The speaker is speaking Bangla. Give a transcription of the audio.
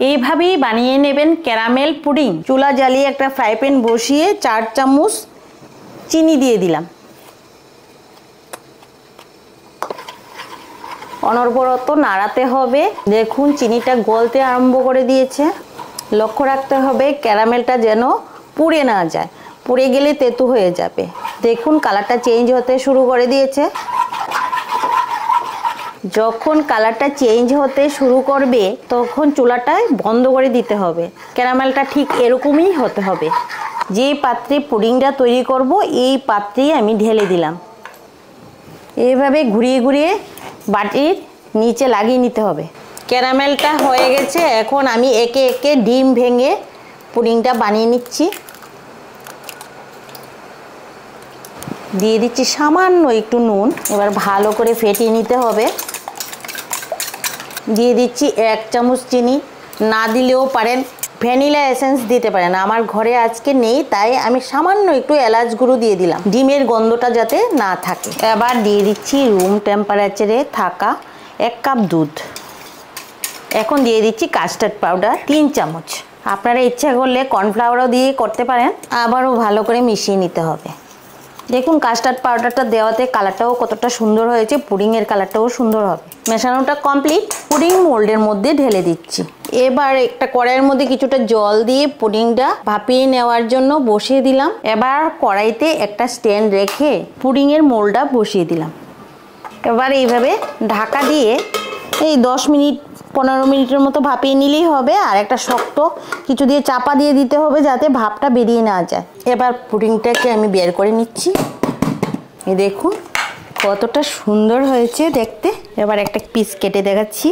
এইভাবেই বানিয়ে নেবেন ক্যারামেল পুডিং। চুলা জ্বালিয়ে একটা ফ্রাই প্যান বসিয়ে 4 চামচ চিনি দিয়ে দিলাম। অনবরত নাড়াতে হবে। দেখুন চিনিটা গলতে আরম্ভ করে দিয়েছে। লক্ষ্য রাখতে হবে ক্যারামেলটা যেন পুড়ে না যায়, পুড়ে গেলে তেতো হয়ে যাবে। দেখুন কালারটা চেঞ্জ হতে শুরু করে দিয়েছে। যখন কালারটা চেঞ্জ হতে শুরু করবে তখন চুলাটা বন্ধ করে দিতে হবে। ক্যারামেলটা ঠিক এরকমই হতে হবে। যে পাত্রে পুডিংটা তৈরি করব এই পাত্রেই আমি ঢেলে দিলাম। এইভাবে ঘুরিয়ে ঘুরিয়ে বাটির নিচে লাগিয়ে নিতে হবে। ক্যারামেলটা হয়ে গেছে। এখন আমি একে একে ডিম ভেঙে পুডিংটা বানিয়ে নিচ্ছি। দিয়ে দিচ্ছি সামান্য একটু নুন। এবার ভালো করে ফেটিয়ে নিতে হবে। দিয়ে দিচ্ছি 1 চামচ চিনি। না দিলেও পারেন ভ্যানিলা এসেন্স দিতে পারেন। আমার ঘরে আজকে নেই তাই আমি সামান্য একটু এলাচ গুঁড়ো দিয়ে দিলাম, ডিমের গন্ধটা যাতে না থাকে। এবার দিয়ে দিচ্ছি রুম টেম্পারেচারে থাকা 1 কাপ দুধ। এখন দিয়ে দিচ্ছি কাস্টার্ড পাউডার 3 চামচ। আপনারা ইচ্ছা করলে কর্নফ্লাওয়ারও দিয়ে করতে পারেন। আবারও ভালো করে মিশিয়ে নিতে হবে। দেখুন কাস্টার্ড পাউডারটা দেওয়াতে কালারটাও কতটা সুন্দর হয়েছে, পুডিংয়ের কালারটাও সুন্দর হবে। মেশানোটা কমপ্লিট। পুডিং মোল্ডের মধ্যে ঢেলে দিচ্ছি। এবার একটা কড়াইয়ের মধ্যে কিছুটা জল দিয়ে পুডিংটা ভাপিয়ে নেওয়ার জন্য বসিয়ে দিলাম। এবার কড়াইতে একটা স্ট্যান্ড রেখে পুডিংয়ের মোল্ডটা বসিয়ে দিলাম। এবার এইভাবে ঢাকা দিয়ে এই 10 মিনিট 15 মিনিটের মতো ভাপিয়ে নিলেই হবে। আর একটা শক্ত কিছু দিয়ে চাপা দিয়ে দিতে হবে যাতে ভাপটা বেরিয়ে না যায়। এবার পুডিংটাকে আমি বের করে নিচ্ছি। এই দেখুন কতটা সুন্দর হয়েছে দেখতে। এবার একটা পিস কেটে দেখাচ্ছি।